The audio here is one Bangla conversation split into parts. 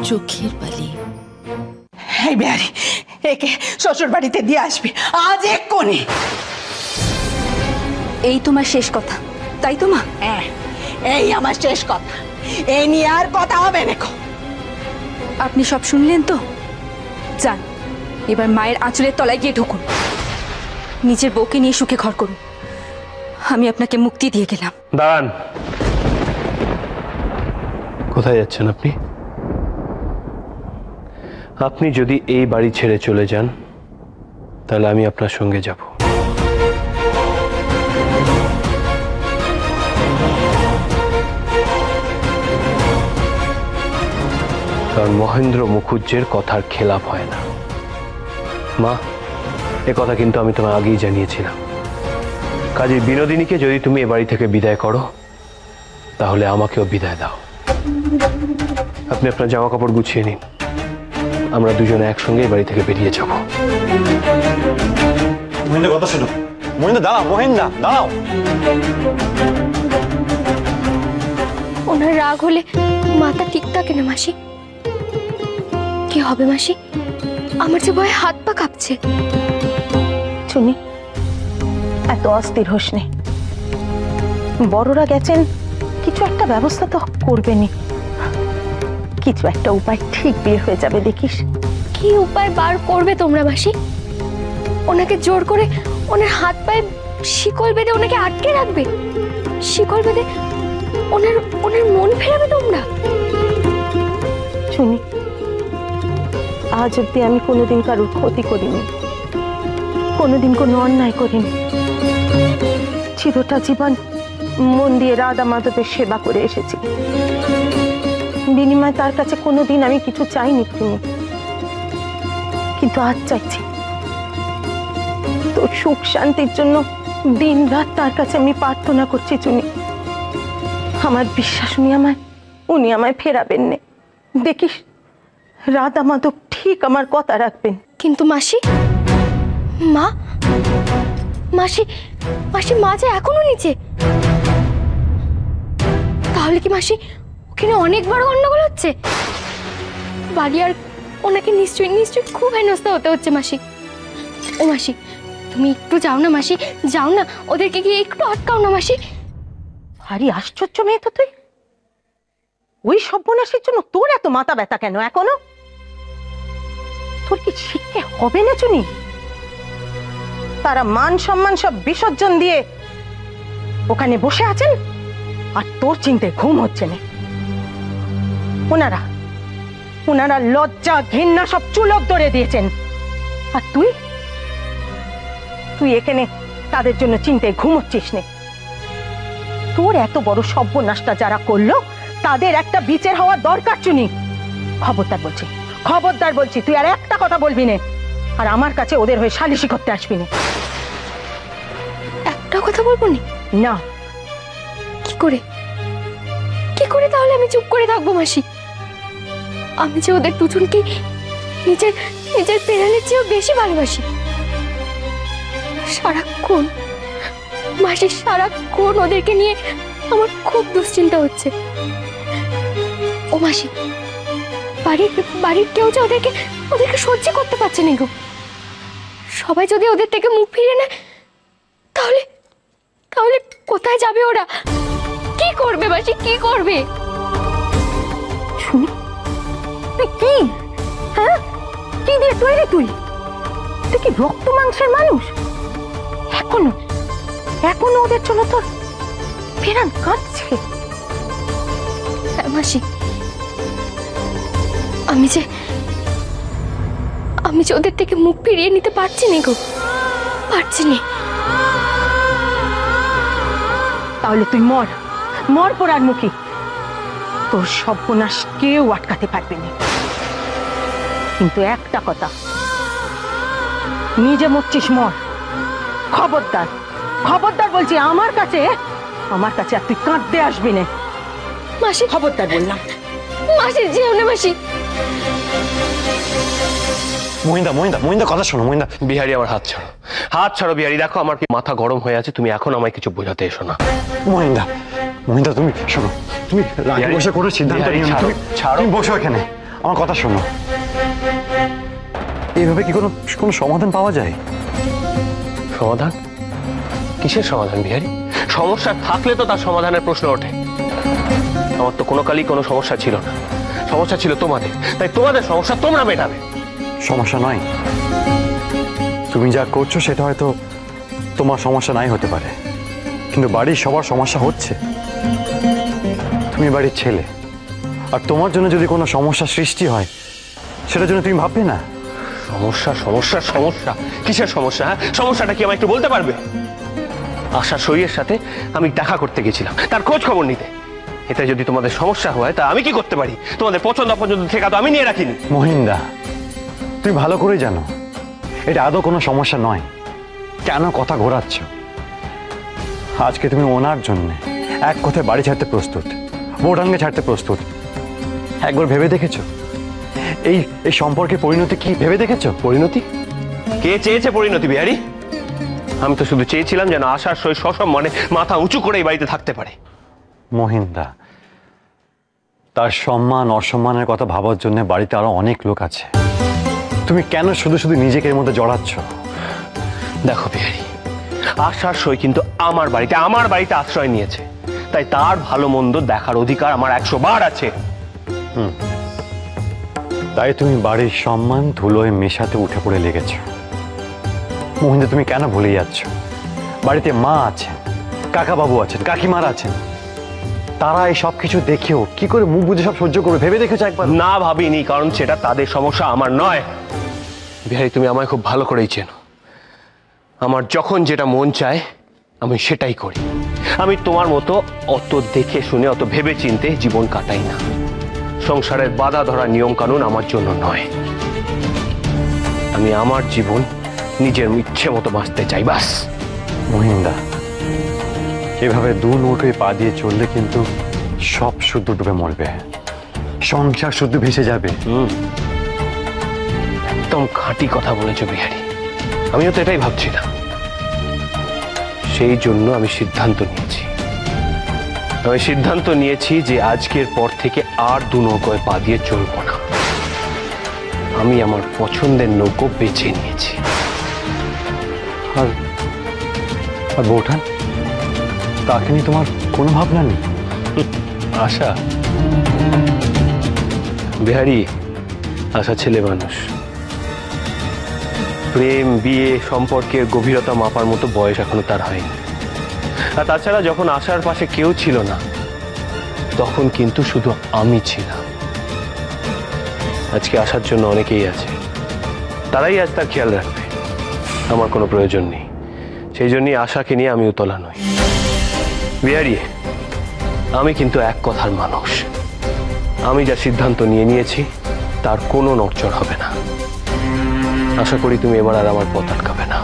চোখের বালি। এই বিহারি, একে শ্বশুর বাড়িতে দিয়ে আসবি আজ এক্ষুনি। এই তোমার শেষ কথা, তাই তো মা? হ্যাঁ, এই আমার শেষ কথা, এই নিয়ে আর কথা হবে না। আপনি সব শুনলেন তো? যান, এবার মায়ের আঁচলের তলায় গিয়ে ঢুকুন, নিজের বউকে নিয়ে সুখে ঘর করুন। আমি আপনাকে মুক্তি দিয়ে গেলাম। দাঁড়ান, কোথায় যাচ্ছেন আপনি? আপনি যদি এই বাড়ি ছেড়ে চলে যান তাহলে আমি আপনার সঙ্গে যাব। কারণ মহেন্দ্র মুখুজ্জের কথার খেলাপ হয় না। মা, এ কথা কিন্তু আমি তোমায় আগেই জানিয়েছিলাম। কাজী বিনোদিনীকে যদি তুমি এ বাড়ি থেকে বিদায় করো তাহলে আমাকেও বিদায় দাও। আপনি আপনার জামা কাপড় গুছিয়ে নিন, আমরা দুজনে একসঙ্গে এই বাড়ি থেকে বেরিয়ে যাব। মহিন্দা, কথা শোনো। মহিন্দা দাঁড়াও, মহিন্দা দাঁড়াও। ওনার রাগ হলে মাথা ঠিক থাকে না মাসি। কি হবে মাসি? আমার যে ভয়ে হাত পা কাঁপছে। চুনি, এত অস্থির হোস নে। বড়রা গেছেন, কিছু একটা ব্যবস্থা তো করবেনি। কিছু একটা উপায় ঠিক বের হয়ে যাবে, দেখিস। কি উপায় বার করবে তোমরা মাসি? ওনাকে জোর করে ওনার হাত পায়ে শিকল বেঁধে ওনাকে আটকে রাখবে? শিকল বেঁধে ওনার ওনার মন ফেরাবে তোমরা? চুনি, আজ অব্দি আমি কোনোদিন কারোর ক্ষতি করিনি, কোনোদিন কোনো অন্যায় করিনি। চিরটা জীবন মন দিয়ে রাধা মাধবের সেবা করে এসেছি। বিনিময়ে তার কাছে কোনোদিন আমি কিছু চাইনি তুমি, কিন্তু আজ চাইছি। তোর সুখ শান্তির জন্য দিন রাত তার কাছে আমি প্রার্থনা করছি চুনি। আমার বিশ্বাস উনি আমায় ফেরাবেন না। দেখিস, রাধা মাধব ঠিক আমার কথা রাখবেন। কিন্তু মাসি, মা, মাসি, মাসি, মা যে এখনো নিচে। তাহলে কি মাসি ওখানে অনেক বড় গন্ডগোল হচ্ছে? বাড়ি আর ওনাকে নিশ্চয়ই নিশ্চয়ই খুব হেনস্থা হতে হচ্ছে মাসি। ও মাসি, তুমি একটু যাও না মাসি, যাও না, ওদেরকে গিয়ে একটু আটকাও না মাসি। আরে আশ্চর্য মেয়ে তো তুই! ওই সর্বনাশের জন্য তোর এত মাথা ব্যথা কেন এখনো? তোর কি শিখতে হবে না চুনি? তারা মান সম্মান সব বিসর্জন দিয়ে ওখানে বসে আছেন, আর তোর চিন্তায় ঘুম হচ্ছে না। ওনারা লজ্জা ঘৃণা সব চুলক ধরে দিয়েছেন, আর তুই এখানে তাদের জন্য চিন্তায় ঘুম হচ্ছিস না। তোর এত বড় সর্বনাশটা যারা করলো তাদের একটা বিচার হওয়া দরকার চুনি। খবরদার বলছি, তুই আর একটা কথা বলবি না, আর আমার কাছে ওদের হয়ে সালিশি করতে আসবি না। একটা কথা বলবো না? কি করে তাহলে আমি চুপ করে থাকবো মাসি? আমি যে ওদের দুজনকে নিজের প্রাণের চেয়েও বেশি ভালোবাসি। সারাক্ষণ ওদেরকে নিয়ে আমার খুব দুশ্চিন্তা হচ্ছে। ও মাসি, বাড়ির কেউ যে ওদেরকে সহ্য করতে পারছে না গো। সবাই যদি ওদের থেকে মুখ ফিরিয়ে নেয় তাহলে কোথায় যাবে ওরা? কি করবে মাসি, কি করবে? শুনি তুই কি, হ্যাঁ, কি দিয়ে তৈরি তুই? তুই কি রক্ত মাংসের মানুষ? এখনো ওদের জন্য তোর প্রাণ কাঁদছে? মাসি, আমি যে ওদের থেকে মুখ ফিরিয়ে নিতে পারছি না গো, পারছি না। তাহলে তুই মর পোড়ার মুখী। তোর সর্বনাশ কেউ আটকাতে পারবে না। কিন্তু একটা কথা, নিজে মরছিস মর। খবরদার বলছি, আমার কাছে আর তুই কাঁদতে আসবি না মাসি। খবরদার বললাম। মাসি, যেও না মাসি। মহিন্দা কথা শোনো। মহিন্দা, বিহারি, আমার হাত ছাড়ো, হাত ছাড়ো বিহারি। দেখো আমার কি মাথা গরম হয়ে আছে, তুমি এখন আমায় কিছু বোঝাতে এসো না। মহিন্দা, মহিন্দা তুমি শোনো, তুমি রাগে বিহারি, বসে কোনো সিদ্ধান্ত বিহারি, নিও না। ছাড়ো, ছাড়ো। তুমি বসো এখানে, আমার কথা শোনো। এইভাবে কি কোনো কোনো সমাধান পাওয়া যায়? সমাধান? কিসের সমাধান বিহারি? সমস্যা থাকলে তো তার সমাধানের প্রশ্ন ওঠে। আমার তো কোনো কালই কোনো সমস্যা ছিল না, সমস্যা ছিল তোমাদের, তাই তোমাদের সমস্যা তোমরা মেটাবে। সমস্যা নয়, তুমি যা করছো সেটা হয়তো তোমার সমস্যা নাই হতে পারে, কিন্তু বাড়ির সবার সমস্যা হচ্ছে। তুমি বাড়ির ছেলে, আর তোমার জন্য যদি কোনো সমস্যা সৃষ্টি হয় সেটার জন্য তুমি ভাববে না? সমস্যা সমস্যা সমস্যা কিসের সমস্যা? হ্যাঁ, সমস্যাটা কি আমায় একটু বলতে পারবে? আশা শরীরের সাথে আমি দেখা করতে গেছিলাম তার খোঁজ খবর নিতে। এতে যদি তোমাদের সমস্যা হয় তা আমি কি করতে পারি? তোমাদের পছন্দ অপছন্দ থেকে তো আমি নিয়ে রাখিনি। মহিন্দা, তুমি ভালো করে জানো এটা আদৌ কোনো সমস্যা নয়। কেন কথা ঘোরাচ্ছ? আজকে তুমি ওনার জন্য এক কথায় বাড়ি ছাড়তে প্রস্তুত, বউঠানকে ছাড়তে প্রস্তুত। একবার ভেবে দেখেছো এই এই সম্পর্কে পরিণতি কি ভেবে দেখেছো? পরিণতি? কে চেয়েছে পরিণতি বিহারি? আমি তো শুধু চেয়েছিলাম যেন আশার সই সসম্মানে মাথা উঁচু করে এই বাড়িতে থাকতে পারে। মহিন্দা, তার সম্মান অসম্মানের কথা ভাবার জন্য বাড়িতে আরো অনেক লোক আছে। তুমি কেন শুধু শুধু নিজেকে এর মধ্যে জড়াচ্ছ? দেখো বিহারি, আশার সই কিন্তু আমার বাড়িতে আশ্রয় নিয়েছে, তাই তার ভালো মন্দ দেখার অধিকার আমার 100 বার আছে। তাই তুমি বাড়ির সম্মান ধুলোয় মেশাতে উঠে পড়ে লেগেছ। মহিন্দা, তুমি কেন ভুলে যাচ্ছ বাড়িতে মা আছেন, কাকা বাবু আছেন, কাকিমারা আছেন। তারা এই সব কিছু দেখেও কি করে মুখ বুঝে সব সহ্য করবে ভেবে দেখেছো একবার? না, ভাবিনি, কারণ সেটা তাদের সমস্যা, আমার নয়। বিহারি, তুমি আমায় খুব ভালো করেই চেনো। আমার যখন যেটা মন চায় আমি সেটাই করি। আমি তোমার মতো অত দেখে শুনে অত ভেবে চিনতে জীবন কাটাই না। সংসারের বাধা ধরা নিয়ম কানুন আমার জন্য নয়। আমি আমার জীবন নিজের ইচ্ছে মতো বাঁচতে চাই, বাস। মহিন্দা, এভাবে দু নৌটোয় পা দিয়ে চললে কিন্তু সব শুদ্ধ ডুবে মরবে, সংসার শুদ্ধ ভেসে যাবে। একদম খাঁটি কথা বলেছো বিহারি, আমিও তো এটাই ভাবছিলাম। সেই জন্য আমি সিদ্ধান্ত নিয়েছি যে আজকের পর থেকে আর দু নৌকোয় পা দিয়ে চলবো না। আমি আমার পছন্দের নৌকো বেছে নিয়েছি। আর আর বৌঠান, তাকে নিয়ে তোমার কোনো ভাবনা নেই? আশা? বিহারি, আশা ছেলে মানুষ। প্রেম, বিয়ে, সম্পর্কের গভীরতা মাপার মতো বয়স এখনো তার হয়নি। আর তাছাড়া যখন আশার পাশে কেউ ছিল না তখন কিন্তু শুধু আমি ছিলাম। আজকে আসার জন্য অনেকেই আছে, তারাই আজ তার খেয়াল রাখবে। আমার কোনো প্রয়োজন নেই, সেই জন্যই আশাকে নিয়ে আমি উতলা নই। বিহারি, আমি কিন্তু এক কথার মানুষ। আমি যা সিদ্ধান্ত নিয়েছি তার কোনো নড়চড় হবে না। আশা করি তুমি এবার আর আমার পথ আটকাবে না।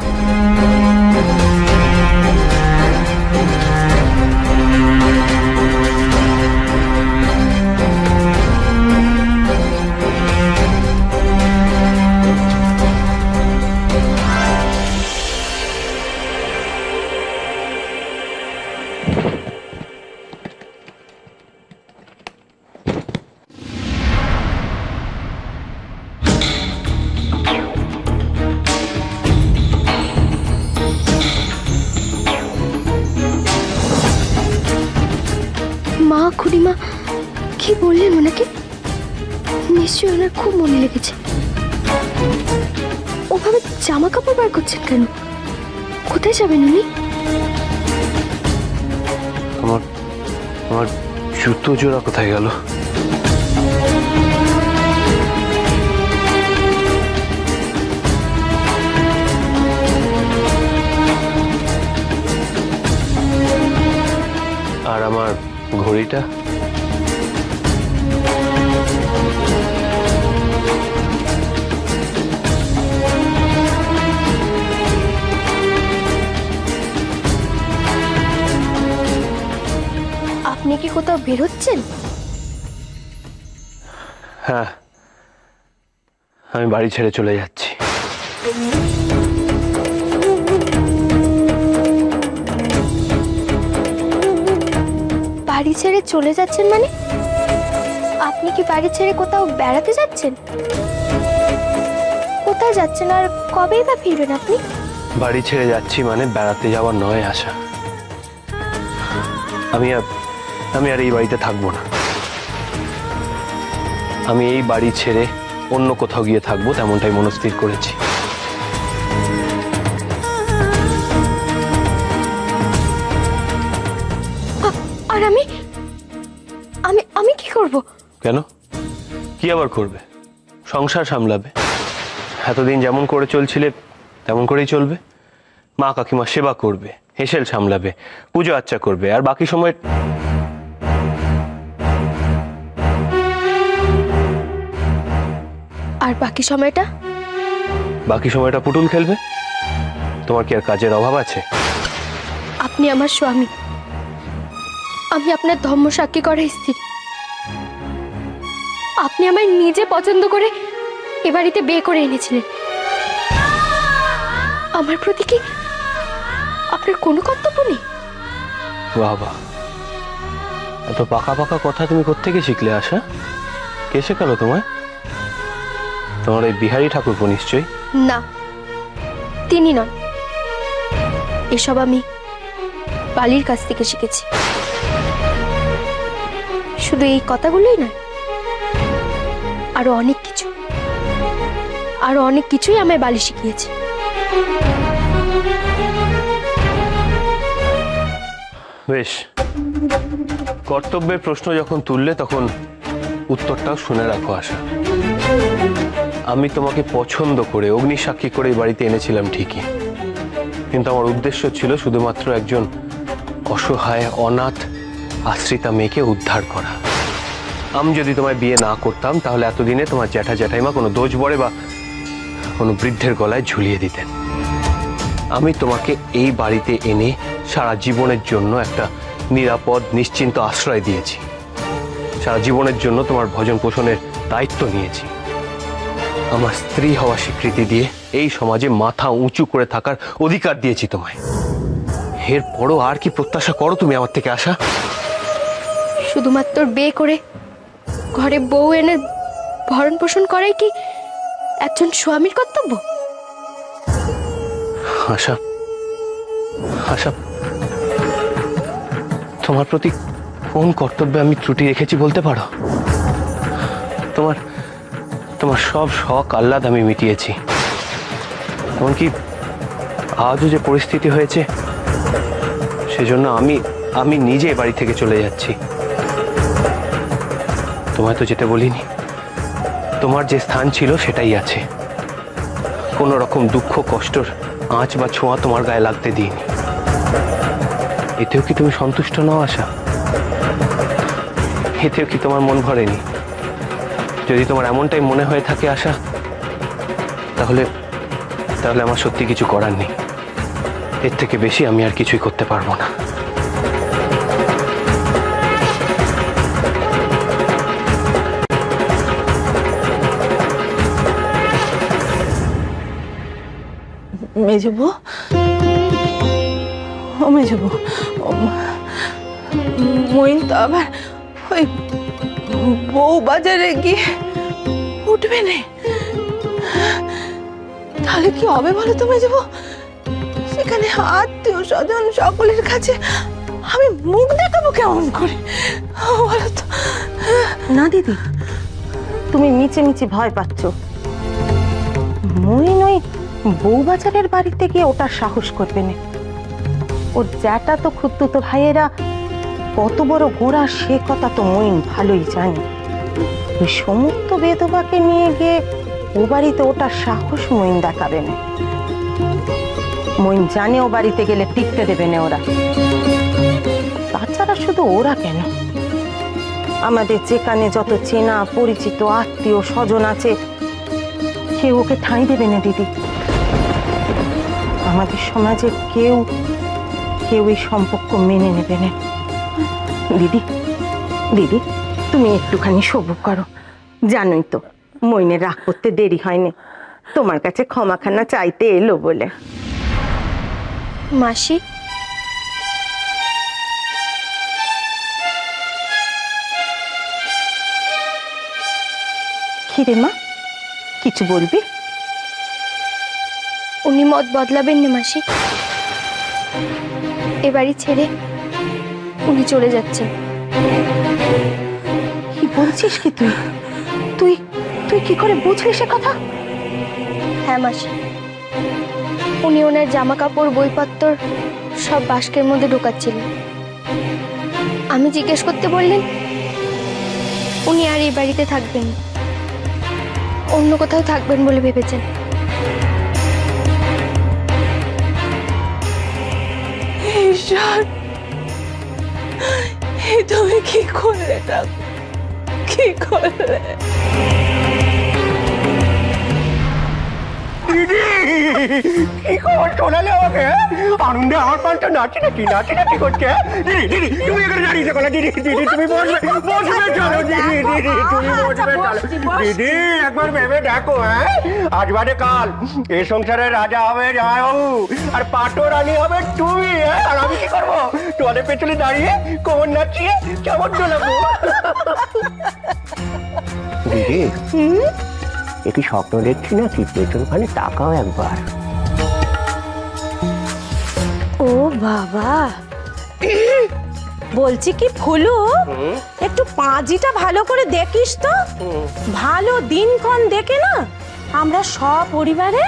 মা, খুড়িমা কি বললেন ওনাকে? নিশ্চয়ই ওনার খুব মনে লেগেছে। ওভাবে জামা কাপড় বার করছেন কেন? কোথায় যাবেন উনি? আমার জুতো জোড়া কোথায় গেল? আর আমার ঘড়িটা? আপনি কি কোথাও বেরোচ্ছেন? হ্যাঁ, আমি বাড়ি ছেড়ে চলে যাচ্ছি। বাড়ি ছেড়ে চলে যাচ্ছেন মানে? আপনি কি বাড়ি ছেড়ে কোথাও বেড়াতে যাচ্ছেন? কোথায় যাচ্ছেন আর কবেই বা ফিরবেন আপনি? বাড়ি ছেড়ে যাচ্ছি মানে বেড়াতে যাওয়ার নয় আশা। আমি আর এই বাড়িতে থাকবো না। আমি এই বাড়ি ছেড়ে অন্য কোথাও গিয়ে থাকবো, তেমনটাই মনস্থির করেছি। আর আমি আমি আমি কি করব? কেন? কি আবার করবে? সংসার সামলাবে। এতদিন যেমন করে চলছিলে তেমন করেই চলবে। মা কাকিমা সেবা করবে, হেসেল সামলাবে, পুজো আচ্চা করবে, আর বাকি সময় আর বাকি সময়টা? বাকি সময়টা পুতুল খেলবে। তোমার কি আর কাজের অভাব আছে? আপনি আমার স্বামী, আমি আপনার ধর্ম সাক্ষী করা স্ত্রী। আপনি আমায় নিজে পছন্দ করে এ বাড়িতে বিয়ে করে এনেছিলেন। আমার প্রতি কি আপনার কোনো কর্তব্য নেই? বাবা, এত পাকা পাকা কথা তুমি কোত্থেকে শিখলে আশা? কে শেখালো তোমায়? তোমার ওই বিহারী ঠাকুরপো নিশ্চয়ই? না, তিনি নন। এসব আমি বালির কাছ থেকে শিখেছি। শুধু এই কথাগুলোই নয়, আরো অনেক কিছুই আমায় বালি শিখিয়েছে। বেশ, কর্তব্যের প্রশ্ন যখন তুললে তখন উত্তরটাও শুনে রাখো আশা। আমি তোমাকে পছন্দ করে অগ্নিসাক্ষী করে এই বাড়িতে এনেছিলাম ঠিকই, কিন্তু আমার উদ্দেশ্য ছিল শুধুমাত্র একজন অসহায় অনাথ আশ্রিতা মেয়েকে উদ্ধার করা। আমি যদি তোমায় বিয়ে না করতাম তাহলে এতদিনে তোমার জ্যাঠা জ্যাঠাইমা কোনো দোষ বড়ে বা কোনো বৃদ্ধের গলায় ঝুলিয়ে দিতেন। আমি তোমাকে এই বাড়িতে এনে সারা জীবনের জন্য একটা নিরাপদ নিশ্চিন্ত আশ্রয় দিয়েছি। সারা জীবনের জন্য তোমার ভজন পোষণের দায়িত্ব নিয়েছি। আমার স্ত্রী হওয়া স্বীকৃতি দিয়ে এই সমাজে মাথা উঁচু করে থাকার অধিকার দিয়েছি তোমায়। এরপরও আর কি প্রত্যাশা করো তুমি আমার থেকে আশা? শুধুমাত্র বিয়ে করে ঘরে বউ এনে ভরণ পোষণ করাই কি একজন স্বামীর কর্তব্য? আশা, আশা, তোমার প্রতি কোন কর্তব্যে আমি ত্রুটি রেখেছি বলতে পারো? তোমার সব শখ আহ্লাদ আমি মিটিয়েছি। এমনকি আজও যে পরিস্থিতি হয়েছে সেজন্য আমি নিজে বাড়ি থেকে চলে যাচ্ছি। তোমায় তো যেতে বলিনি। তোমার যে স্থান ছিল সেটাই আছে। কোনো রকম দুঃখ কষ্টর আঁচ বা ছোঁয়া তোমার গায়ে লাগতে দিইনি। এতেও কি তুমি সন্তুষ্ট নও আশা? এতেও কি তোমার মন ভরেনি? যদি তোমার এমনটাই মনে হয়ে থাকে আশা, তাহলে আমার সত্যি কিছু করার নেই। এর থেকে বেশি আমি আর কিছুই করতে পারবো না। মেজবু, ও মেজবু, মইন তো আবার ওই বউ বাজারে গিয়ে উঠবে না। তাহলে কি হবে বলো তো মেজবু? সেখানে আত্মীয় স্বজন সকলের কাছে আমি মুখ দেখাবো কেমন করে বলো তো? না দিদি, তুমি মিছে মিছে ভয় পাচ্ছ। মইন ওই বউবাজারের বাড়িতে গিয়ে ওটার সাহস করবে না। ওর জ্যাঠা তো খুতুতো ভাইয়েরা কত বড় গোড়া সে কথা তো মইন ভালোই জানে। ওই সমস্ত বেদবাকে নিয়ে গিয়ে ও বাড়িতে ওটার সাহস মইন দেখাবে না। মইন জানে ও বাড়িতে গেলে টিকতে দেবে না ওরা। তাছাড়া শুধু ওরা কেন, আমাদের যেখানে যত চেনা পরিচিত আত্মীয় স্বজন আছে কেউ ওকে ঠাঁই দেবে না দিদি। আমাদের সমাজে কেউ এই সম্পর্ক মেনে নেবে না। দিদি দিদি, তুমি একটুখানি সবুর করো। জানোই তো মইনের রাগ করতে দেরি হয়নি, তোমার কাছে ক্ষমাখানা চাইতে এলো বলে। মাসি, কি রে মা, কিছু বলবি? উনি মত বদলাবেন না মাসি, এ বাড়ি ছেড়ে উনি চলে যাচ্ছেন। কি বলছিস কি তুই? তুই তুই কি করে বুঝলি সে কথা? হ্যাঁ মাসি, উনি ওনার জামা কাপড় বইপত্র সব বাস্কের মধ্যে ঢোকাচ্ছিলেন। আমি জিজ্ঞেস করতে বললেন উনি আর এই বাড়িতে থাকবেন না, অন্য কোথাও থাকবেন বলে ভেবেছেন। ঈশ্বর, তুমি কি করলে? কি করলে? কি খবর শোনালে আমাকে? আনন্দে আমার পানটা নাচি নাচি করছে। দিদি দিদি তুমি এখানে দাঁড়িয়েছো কেন? দিদি দিদি তুমি বসবে চলো। দিদি দিদি তুমি বসবে চলো। দিদি একবার ভেবে দেখো, আজ বাদে কাল এ সংসারের রাজা হবে জামাইবাবু, আর পাটো রানী হবে তুমি। আর আমি কি করবো? তোমাদের পেছনে দাঁড়িয়ে কোমর নাচিয়ে কেমন দোলাবো। দিদি একই স্বপ্ন দেখছি না কি? পেছন খালি তাকাও একবার। ও বাবা, বলছি কি ফুলু, একটু পাঁজিটা ভালো করে দেখিস তো। ভালো দিনক্ষণ দেখে না আমরা সব পরিবারে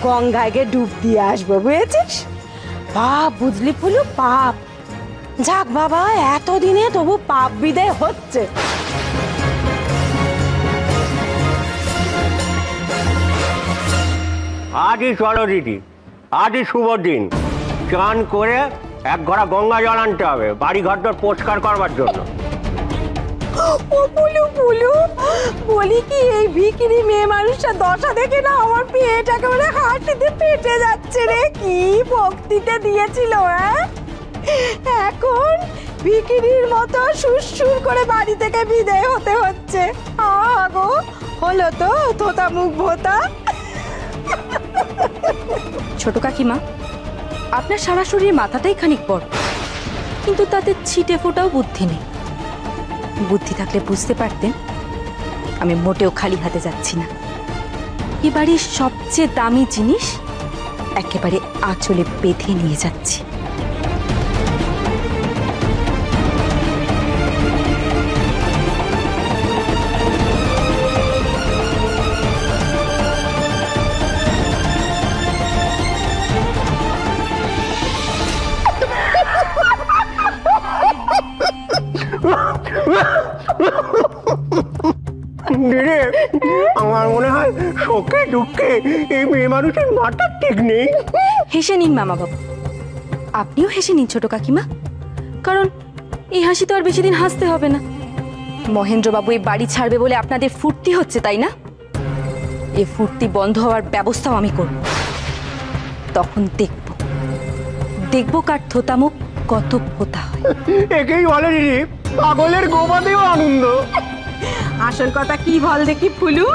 গঙ্গায় গিয়ে ডুব দিয়ে আসবো, বুঝেছিস? পাপ, বুঝলি ফুলু, পাপ। যাক বাবা, এতদিনে তবু পাপ বিদায় হচ্ছে। আজই চলো দিদি, আজই শুভ দিন। চান করে এক ঘড়া গঙ্গা জল আনতে হবে বাড়ি ঘরটা পরিষ্কার করবার জন্য। ও ফুলু ফুলু, বলি কি, এই ভিখিরি মেয়ে মানুষটা দশা দেখে না আমার পেট একেবারে হাঁটিতে ফেটে যাচ্ছে রে। কি ভক্তিতে দিয়েছিল, এখন ভিখিরির মতো সুরসুর করে বাড়ি থেকে বিদায় হতে হচ্ছে। আগো হলো তো তোতা মুখ ভোতা। ছোট কাকিমা, আপনার সারা শরীর মাথাটাই খানিক বড়, কিন্তু তাতে ছিটে ফোটাও বুদ্ধি নেই। বুদ্ধি থাকলে বুঝতে পারতেন আমি মোটেও খালি হাতে যাচ্ছি না। এ বাড়ির সবচেয়ে দামি জিনিস একেবারে আঁচলে বেঁধে নিয়ে যাচ্ছি। দিদি আমার মনে হয় শোকে দুঃখে এই মেয়ে মানুষের মাথা ঠিক নেই। হেসে নিন মামা বাবু, আপনিও হেসে নিন ছোট কাকিমা, কারণ এই হাসি তো আর বেশি দিন হাসতে হবে না। মহেন্দ্রবাবু এই বাড়ি ছাড়বে বলে আপনাদের ফুর্তি হচ্ছে, তাই না? এ ফুর্তি বন্ধ হওয়ার ব্যবস্থাও আমি করব। তখন দেখব কার থোতামুখ কত ফোতা হয়। একেই বলে দিদি পাগলের গোবাতেও আনন্দ। আসল কথা কি বল দেখি ফুলু,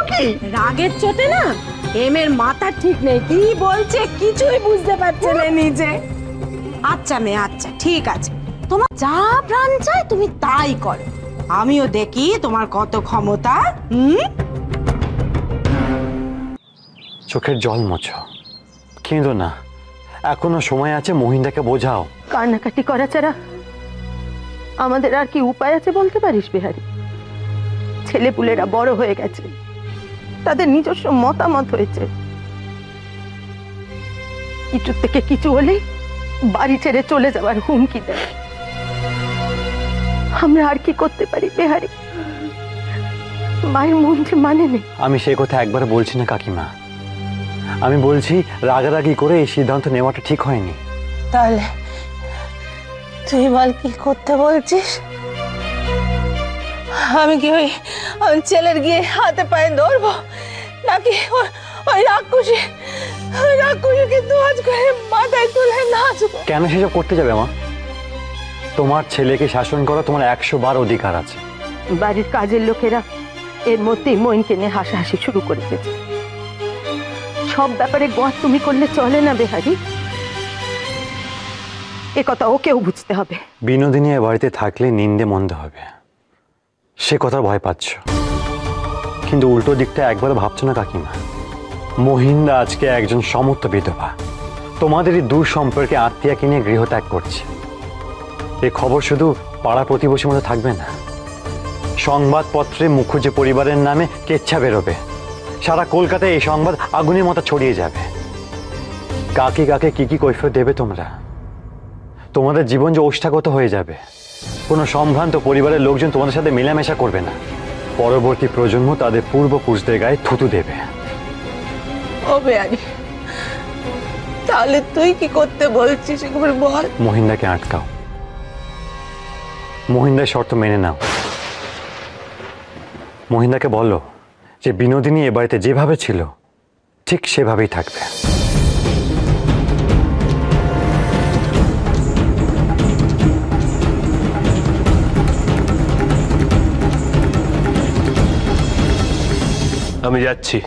রাগের চোটে না এমের মাথা ঠিক নেই, কি বলছে কিছুই বুঝতে পারছে না নিজে। আচ্ছা মেয়ে, আচ্ছা ঠিক আছে, তোমার যা প্রাণ চায় তুমি তাই করো, আমিও দেখি তোমার কত ক্ষমতা। চোখের জল মোছো, কিন্তু না, এখনো সময় আছে। মহিন্দাকে বোঝাও। কান্নাকাটি করা ছাড়া আমাদের আর কি উপায় আছে বলতে পারিস বিহারি? ছেলেপুলেরা বড় হয়ে গেছে, তাদের নিজস্ব মতামত হয়েছে। কিছু থেকে কিছু হলেই বাড়ি ছেড়ে চলে যাওয়ার হুমকি দেয়। আমরা আর কি করতে পারি বিহারি? মায়ের মন যে মানে নেই। আমি সেই কথা একবার বলছি না কাকিমা, আমি বলছি রাগারাগি করে এই সিদ্ধান্ত নেওয়াটা ঠিক হয়নি। তাহলে তুই বল কি করতে বলছিস? আমি কি ওই ছেলের গিয়ে হাতে পায়ে ধরবো, নাকি ওই রাক্ষসীকে দোয়াজ করে মাথায় তুলে নাচবো? কেন সেসব করতে যাবে মা? তোমার ছেলেকে শাসন করা তোমার 100 বার অধিকার আছে। বাড়ির কাজের লোকেরা এর মধ্যেই মইনকে নিয়ে হাসাহাসি শুরু করে দিয়েছে। সব ব্যাপারে গোয়া তুমি করলে চলে না বেহারি, এ কথা ওকেও বুঝতে হবে। বিনোদিনী এ বাড়িতে থাকলে নিন্দে মন্দ হবে, সে কথা ভয় পাচ্ছ। কিন্তু উল্টো দিকটা একবারও ভাবছো না কাকিমা? মহিন্দা আজকে একজন সমর্থ বিধবা, তোমাদেরই দূর সম্পর্কে আত্মীয়াকে নিয়ে গৃহত্যাগ করছে। এই খবর শুধু পাড়া প্রতিবেশীর মধ্যে থাকবে না, সংবাদপত্রে মুখুজ্জে পরিবারের নামে কেচ্ছা বেরোবে। সারা কলকাতায় এই সংবাদ আগুনের মতো ছড়িয়ে যাবে। কাকে কাকে কি কি কৈফিয়ত দেবে তোমরা? তোমাদের জীবন যে ওষ্ঠাগত হয়ে যাবে। কোনো সম্ভ্রান্ত পরিবারের লোকজন তোমাদের সাথে মেলামেশা করবে না। পরবর্তী প্রজন্ম তাদের পূর্বপুরুষদের গায়ে থুতু দেবে। ও বেয়ারি, তাহলে তুই কি করতে বলছিস একবার বল। মহিন্দাকে আটকাও, মহিন্দার শর্ত মেনে নাও। মহিন্দাকে বলো যে বিনোদিনী এ বাড়িতে যেভাবে ছিল ঠিক সেভাবেই থাকবে। আমি যাচ্ছি।